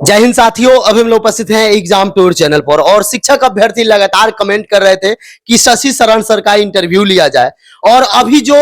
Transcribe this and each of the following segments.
जय हिंद साथियों, अभी हम लोग उपस्थित हैं एग्जाम टूर चैनल पर और शिक्षक अभ्यर्थी लगातार कमेंट कर रहे थे कि शशि शरण सर का इंटरव्यू लिया जाए। और अभी जो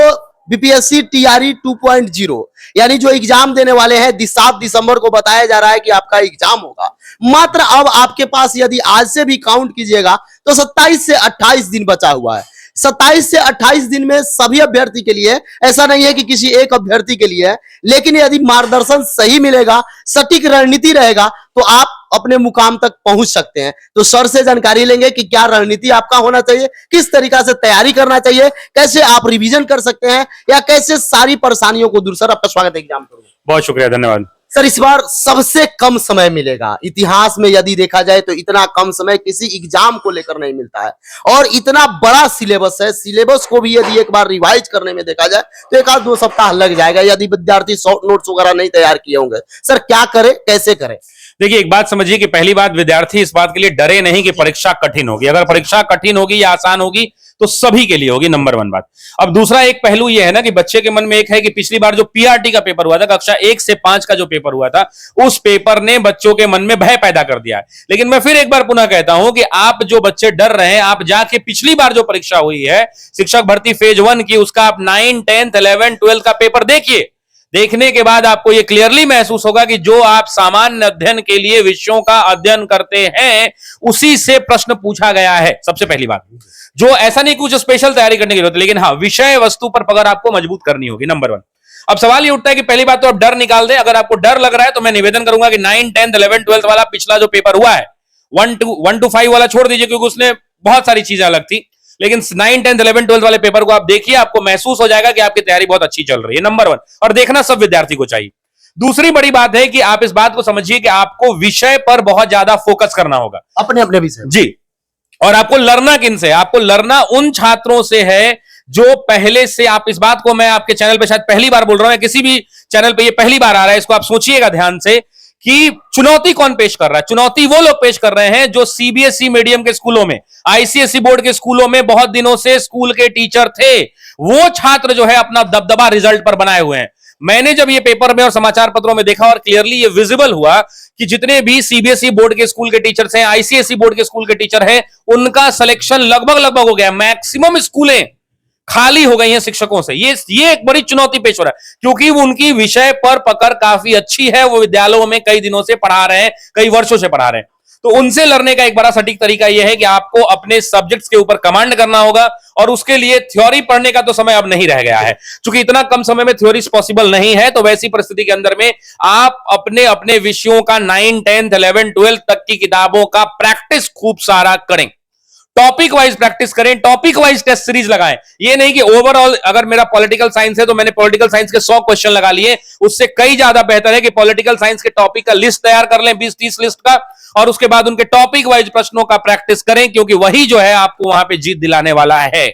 बीपीएससी टीआरई 2.0 यानी जो एग्जाम देने वाले हैं 7 दिसंबर को बताया जा रहा है कि आपका एग्जाम होगा। मात्र अब आपके पास यदि आज से भी काउंट कीजिएगा तो 27 से 28 दिन बचा हुआ है। 27 से 28 दिन में सभी अभ्यर्थी के लिए, ऐसा नहीं है कि किसी एक अभ्यर्थी के लिए है, लेकिन यदि मार्गदर्शन सही मिलेगा, सटीक रणनीति रहेगा तो आप अपने मुकाम तक पहुंच सकते हैं। तो सर से जानकारी लेंगे कि क्या रणनीति आपका होना चाहिए, किस तरीका से तैयारी करना चाहिए, कैसे आप रिवीजन कर सकते हैं या कैसे सारी परेशानियों को दूर। सर आपका स्वागत है एग्जाम टूर में। बहुत शुक्रिया, धन्यवाद। सर इस बार सबसे कम समय मिलेगा, इतिहास में यदि देखा जाए तो इतना कम समय किसी एग्जाम को लेकर नहीं मिलता है और इतना बड़ा सिलेबस है। सिलेबस को भी यदि एक बार रिवाइज करने में देखा जाए तो 1-2 सप्ताह लग जाएगा यदि विद्यार्थी शॉर्ट नोट्स वगैरह नहीं तैयार किए होंगे। सर क्या करें, कैसे करें? देखिए, एक बात समझिए कि पहली बात, विद्यार्थी इस बात के लिए डरे नहीं कि परीक्षा कठिन होगी। अगर परीक्षा कठिन होगी या आसान होगी तो सभी के लिए होगी, नंबर 1 बात। अब दूसरा एक पहलू यह है ना कि बच्चे के मन में एक है कि पिछली बार जो पीआरटी का पेपर हुआ था, कक्षा 1 से 5 का जो पेपर हुआ था, उस पेपर ने बच्चों के मन में भय पैदा कर दिया है। लेकिन मैं फिर एक बार पुनः कहता हूं कि आप जो बच्चे डर रहे हैं, आप जाके पिछली बार जो परीक्षा हुई है शिक्षक भर्ती फेज 1 की, उसका आप 9, 10, 11, 12 का पेपर देखिए। देखने के बाद आपको यह क्लियरली महसूस होगा कि जो आप सामान्य अध्ययन के लिए विषयों का अध्ययन करते हैं उसी से प्रश्न पूछा गया है। सबसे पहली बात, जो ऐसा नहीं कुछ स्पेशल तैयारी करने की जरूरत है, लेकिन हाँ, विषय वस्तु पर पकड़ आपको मजबूत करनी होगी, नंबर 1। अब सवाल ये उठता है कि पहली बात तो आप डर निकाल दें। अगर आपको डर लग रहा है तो मैं निवेदन करूंगा कि 9, 10, 11, 12 वाला पिछला जो पेपर हुआ है, 1 to 5 वाला छोड़ दीजिए क्योंकि उसने बहुत सारी चीजें अलग थी, लेकिन 9, 10, 11, 12 वाले पेपर को आप देखिए, आपको महसूस हो जाएगा कि आपकी तैयारी बहुत अच्छी चल रही है, नंबर 1। और देखना सब विद्यार्थी को चाहिए। दूसरी बड़ी बात है कि आप इस बात को समझिए कि आपको विषय पर बहुत ज्यादा फोकस करना होगा, अपने अपने विषय जी। और आपको लड़ना किन से? आपको लड़ना उन छात्रों से है जो पहले से, आप इस बात को मैं आपके चैनल पे शायद पहली बार बोल रहा हूं, किसी भी चैनल पे ये पहली बार आ रहा है, इसको आप सोचिएगा ध्यान से कि चुनौती कौन पेश कर रहा है। चुनौती वो लोग पेश कर रहे हैं जो सीबीएसई मीडियम के स्कूलों में, आईसीएसई बोर्ड के स्कूलों में बहुत दिनों से स्कूल के टीचर थे। वो छात्र जो है अपना दबदबा रिजल्ट पर बनाए हुए हैं। मैंने जब ये पेपर में और समाचार पत्रों में देखा और क्लियरली ये विजिबल हुआ कि जितने भी सीबीएसई बोर्ड के स्कूल के टीचर्स हैं, आईसीएसई बोर्ड के स्कूल के टीचर हैं, उनका सिलेक्शन लगभग हो गया। मैक्सिमम स्कूलें खाली हो गई हैं शिक्षकों से। ये एक बड़ी चुनौती पेश हो रहा है क्योंकि वो उनकी विषय पर पकड़ काफी अच्छी है, वो विद्यालयों में कई दिनों से पढ़ा रहे हैं, कई वर्षों से पढ़ा रहे हैं। तो उनसे लड़ने का एक बड़ा सटीक तरीका यह है कि आपको अपने सब्जेक्ट्स के ऊपर कमांड करना होगा और उसके लिए थ्योरी पढ़ने का तो समय अब नहीं रह गया है। क्योंकि इतना कम समय में थ्योरी पॉसिबल नहीं है, तो वैसी परिस्थिति के अंदर में आप अपने अपने विषयों का 9, 10, 11, 12 तक की किताबों का प्रैक्टिस खूब सारा करें। टॉपिक वाइज प्रैक्टिस करें, टॉपिक वाइज टेस्ट सीरीज लगाएं। ये नहीं कि ओवरऑल अगर मेरा पॉलिटिकल साइंस है तो मैंने पॉलिटिकल साइंस के 100 क्वेश्चन लगा लिए। उससे कई ज्यादा बेहतर है कि पॉलिटिकल साइंस के टॉपिक का लिस्ट तैयार कर लें, 20-30 लिस्ट का, और उसके बाद उनके टॉपिक वाइज प्रश्नों का प्रैक्टिस करें, क्योंकि वही जो है आपको वहां पे जीत दिलाने वाला है।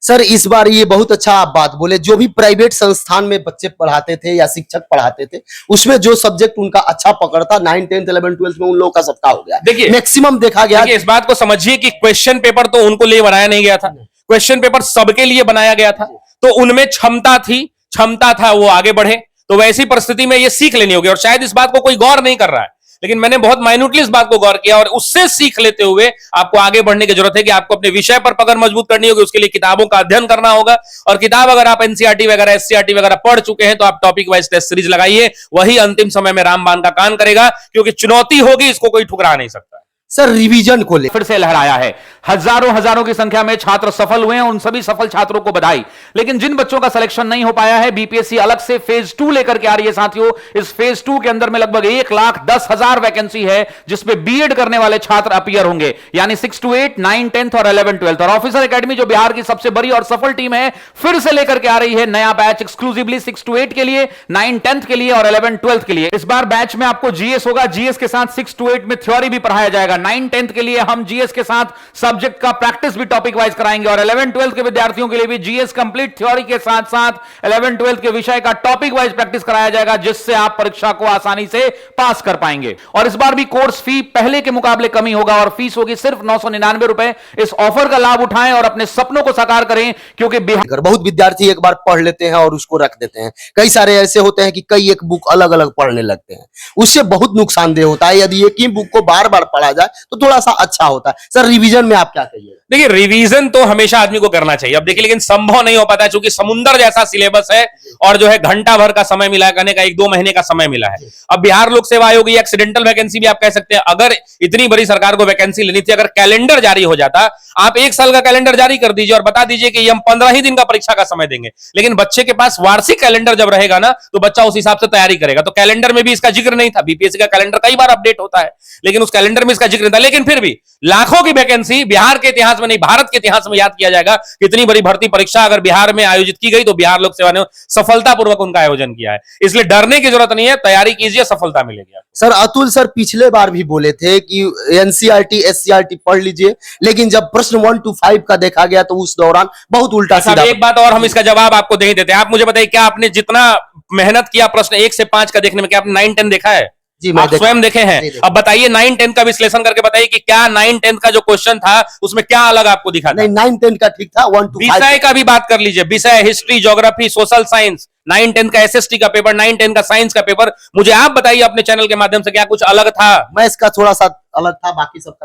सर इस बार ये बहुत अच्छा आप बात बोले, जो भी प्राइवेट संस्थान में बच्चे पढ़ाते थे या शिक्षक पढ़ाते थे उसमें जो सब्जेक्ट उनका अच्छा पकड़ता, 9, 10, 11, 12 में उन लोगों का सबका हो गया। देखिए मैक्सिमम देखा गया। इस बात को समझिए कि क्वेश्चन पेपर तो उनको लिए बनाया नहीं गया था, क्वेश्चन पेपर सबके लिए बनाया गया था। तो उनमें क्षमता था वो आगे बढ़े। तो वैसी परिस्थिति में ये सीख लेनी होगी और शायद इस बात को कोई गौर नहीं कर रहा है, लेकिन मैंने बहुत माइन्यूटली इस बात को गौर किया और उससे सीख लेते हुए आपको आगे बढ़ने की जरूरत है कि आपको अपने विषय पर पकड़ मजबूत करनी होगी। उसके लिए किताबों का अध्ययन करना होगा और किताब अगर आप एनसीईआरटी वगैरह, एससीईआरटी वगैरह पढ़ चुके हैं तो आप टॉपिक वाइज टेस्ट सीरीज लगाइए, वही अंतिम समय में रामबाण का काम करेगा, क्योंकि चुनौती होगी, इसको कोई ठुकरा नहीं सकता। सर रिवीजन को ले फिर से लहराया है। हजारों की संख्या में छात्र सफल हुए हैं, उन सभी सफल छात्रों को बधाई। लेकिन जिन बच्चों का सिलेक्शन नहीं हो पाया है, बीपीएससी अलग से फेज 2 लेकर के आ रही है साथियों। इस फेज 2 के अंदर में लगभग 1,10,000 वैकेंसी है जिसमें बीएड करने वाले छात्र अपीयर होंगे, यानी 6 to 8, 9, 10 और 11, 12। और ऑफिसर एकेडमी जो बिहार की सबसे बड़ी और सफल टीम है, फिर से लेकर के आ रही है नया बैच एक्सक्लूसिवली 6 to 8 के लिए, 9, 10 के लिए और 11, 12 के लिए। इस बार बैच में आपको जीएस होगा, जीएस के साथ 6 to 8 में थ्योरी भी पढ़ाया जाएगा। 9 10th के लिए हम जीएस के साथ सब्जेक्ट का प्रैक्टिस भी टॉपिक वाइज कराएंगे और 11 12 के विद्यार्थियों के लिए भी जीएस कंप्लीट थ्योरी के साथ साथ 11 12 के विषय का टॉपिक वाइज प्रैक्टिस कराया जाएगा, जिससे आप परीक्षा को आसानी से पास कर पाएंगे। और इस बार भी कोर्स फी पहले के मुकाबले कमी होगा और फीस होगी सिर्फ 999 रुपए। इस ऑफर का लाभ उठाएं और अपने सपनों को साकार करें, क्योंकि बिहार बहुत विद्यार्थी एक बार पढ़ लेते हैं और उसको रख देते हैं। कई सारे ऐसे होते हैं कि कई एक बुक अलग अलग पढ़ने लगते हैं, उससे बहुत नुकसानदेह होता है। यदि एक ही बुक को बार बार पढ़ा जाए तो थोड़ा सा अच्छा होता है। सर रिवीजन में आप क्या कहिएगा? देखिए रिवीजन तो हमेशा आदमी को करना चाहिए। अब देखिए लेकिन संभव नहीं हो पाता है, क्योंकि समुद्र जैसा सिलेबस है और जो है घंटा भर का समय मिला करने का, 1-2 महीने का समय मिला है। अब बिहार लोक सेवा आयोग ये एक्सीडेंटल वैकेंसी भी आप कह सकते हैं। अगर इतनी बड़ी सरकार को वैकेंसी लेनी थी, अगर कैलेंडर जारी हो जाता, आप 1 साल का कैलेंडर जारी कर दीजिए और बता दीजिए कि हम 15 ही दिन का परीक्षा का समय देंगे। लेकिन बच्चे के पास वार्षिक कैलेंडर जब रहेगा ना, तो बच्चा उस हिसाब से तैयारी करेगा। तो कैलेंडर में भी इसका जिक्र नहीं था। बीपीएससी का कैलेंडर कई बार अपडेट होता है, लेकिन उस कैलेंडर में इसका जिक्र नहीं था। लेकिन फिर भी लाखों की वैकेंसी बिहार के इतिहास में नहीं, भारत के इतिहास में याद किया जाएगा। कितनी बड़ी भर्ती परीक्षा अगर बिहार में आयोजित की गई तो बिहार लोक सेवा ने सफलतापूर्वक उनका आयोजन किया है। इसलिए डरने की जरूरत नहीं है, तैयारी कीजिए, सफलता मिलेगी आपको। सर अतुल सर पिछले बार भी बोले थे कि एनसीईआरटी एससीईआरटी पढ़ लीजिए, लेकिन जब प्रश्न 1 to 5 का देखा गया तो उस दौरान बहुत उल्टा सीधा। एक बात और हम इसका जवाब आपको नहीं देते। आप मुझे बताइए, क्या आपने जितना मेहनत किया प्रश्न 1 से 5 का देखने में, क्या आपने 9 10 देखा है? जी मैं आप स्वयं देखे हैं। अब बताइए 9 10 का विश्लेषण करके बताइए कि क्या 9 10 का जो क्वेश्चन था उसमें क्या अलग आपको दिखा था? नहीं 9 10 का ठीक था, 1 to 5 विषय का भी बात कर लीजिए। विषय हिस्ट्री, ज्योग्राफी, सोशल साइंस, 9 10 का एसएसटी का पेपर, 9 10 का साइंस का पेपर। मुझे आप बताइए अपने चैनल के माध्यम से क्या कुछ अलग था? मैं इसका थोड़ा सा अलग था,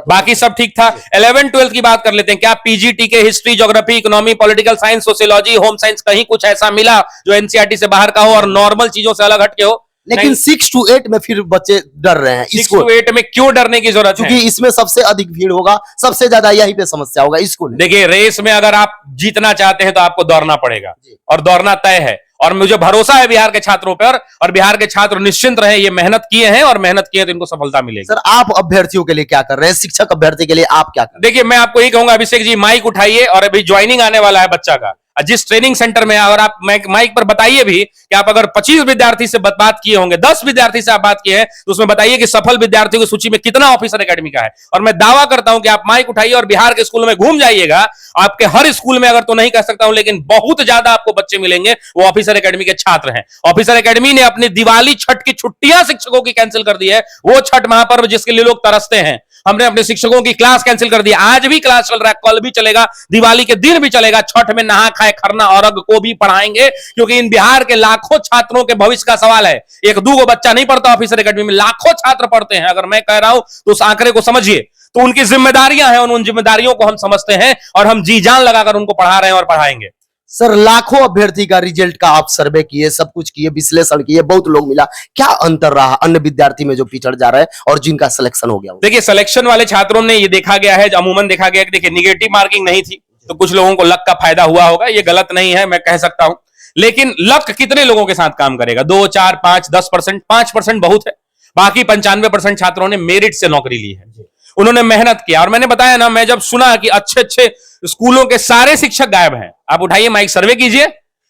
बाकी सब ठीक था। 11 12 की बात कर लेते हैं। क्या पीजीटी के history, geography, economy, political science, sociology, home science कहीं कुछ ऐसा मिला जो एनसीईआरटी से बाहर का हो और नॉर्मल चीजों से अलग हटके हो? लेकिन 6 to 8 में फिर बच्चे डर रहे हैं। 6 to 8 में क्यों डरने की जरूरत है? क्योंकि इसमें सबसे अधिक भीड़ होगा, सबसे ज्यादा यहीं पे समस्या होगा स्कूल। देखिए रेस में अगर आप जीतना चाहते हैं तो आपको दौड़ना पड़ेगा और दौड़ना तय है। और मुझे भरोसा है बिहार के छात्रों पर, और बिहार के छात्र निश्चिंत रहे, ये मेहनत किए हैं और मेहनत किए तो इनको सफलता मिलेगी। सर आप अभ्यर्थियों के लिए क्या कर रहे हैं, शिक्षक अभ्यर्थी के लिए आप क्या कर रहे हैं? देखिए मैं आपको यही कहूंगा, अभिषेक जी माइक उठाइए और अभी ज्वाइनिंग आने वाला है बच्चा का। जिस ट्रेनिंग सेंटर में अगर आप माइक पर बताइए भी कि आप अगर 25 विद्यार्थी से बात किए होंगे, 10 विद्यार्थी से आप बात किए हैं, तो उसमें बताइए कि सफल विद्यार्थियों की सूची में कितना ऑफिसर एकेडमी का है। और मैं दावा करता हूं कि आप माइक उठाइए और बिहार के स्कूलों में घूम जाइएगा, आपके हर स्कूल में, अगर तो नहीं कह सकता हूं लेकिन बहुत ज्यादा आपको बच्चे मिलेंगे वो ऑफिसर एकेडमी के छात्र हैं। ऑफिसर एकेडमी ने अपनी दिवाली छठ की छुट्टियां शिक्षकों की कैंसिल कर दी है। वो छठ महापर्व जिसके लिए लोग तरसते हैं, हमने अपने शिक्षकों की क्लास कैंसिल कर दी। आज भी क्लास चल रहा है, कल भी चलेगा, दिवाली के दिन भी चलेगा। छठ में नहा खाए खरना और को भी पढ़ाएंगे, क्योंकि इन बिहार के लाखों छात्रों के भविष्य का सवाल है। 1-2 बच्चा नहीं पढ़ता ऑफिसर एकेडमी में, लाखों छात्र पढ़ते हैं। अगर मैं कह रहा हूं तो उस आंकड़े को समझिए। तो उनकी जिम्मेदारियां हैं, उन जिम्मेदारियों को हम समझते हैं और हम जी जान लगाकर उनको पढ़ा रहे हैं और पढ़ाएंगे। सर लाखों अभ्यर्थी का रिजल्ट का आप सर्वे किए, सब कुछ किए, विश्लेषण किए, बहुत लोग मिला, क्या अंतर रहा अन्य विद्यार्थी में जो पिछड़ जा रहे हैं और जिनका सिलेक्शन हो गया? देखिए सिलेक्शन वाले छात्रों में ये देखा गया है, अमूमन देखा गया कि देखिए निगेटिव मार्किंग नहीं थी, तो कुछ लोगों को लक का फायदा हुआ होगा। ये गलत नहीं है, मैं कह सकता हूं। लेकिन लक कितने लोगों के साथ काम करेगा? 2, 4, 5, 10%, 5% बहुत है। बाकी 95% छात्रों ने मेरिट से नौकरी ली है, उन्होंने मेहनत किया। और मैंने बताया ना, मैं जब सुना कि अच्छे अच्छे स्कूलों के सारे शिक्षक गायब हैं, आप उठाइए माइक सर्वे कीजिए,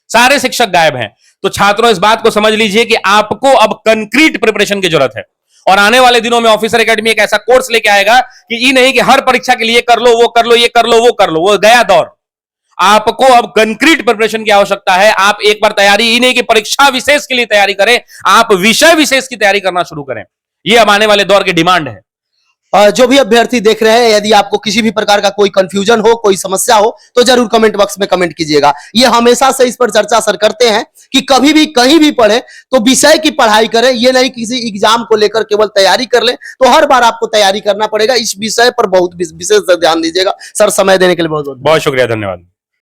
सारे शिक्षक गायब हैं, तो छात्रों इस बात को समझ लीजिए कि आपको अब कंक्रीट प्रिपरेशन की जरूरत है। और आने वाले दिनों में ऑफिसर एकेडमी एक ऐसा कोर्स लेके आएगा कि ये नहीं कि हर परीक्षा के लिए कर लो, वो कर लो, ये कर लो, वो कर लो, वो गया दौर। आपको अब कंक्रीट प्रिपरेशन की आवश्यकता है। आप एक बार तैयारी ही नहीं कि परीक्षा विशेष के लिए तैयारी करें, आप विषय विशेष की तैयारी करना शुरू करें। यह अब आने वाले दौर की डिमांड है। जो भी अभ्यर्थी देख रहे हैं, यदि आपको किसी भी प्रकार का कोई कंफ्यूजन हो, कोई समस्या हो, तो जरूर कमेंट बॉक्स में कमेंट कीजिएगा। ये हमेशा से इस पर चर्चा सर करते हैं कि कभी भी कहीं भी पढ़े तो विषय की पढ़ाई करें, ये नहीं किसी एग्जाम को लेकर केवल तैयारी कर ले। तो हर बार आपको तैयारी करना पड़ेगा, इस विषय पर बहुत विशेष ध्यान दीजिएगा। सर समय देने के लिए बहुत बहुत शुक्रिया, धन्यवाद।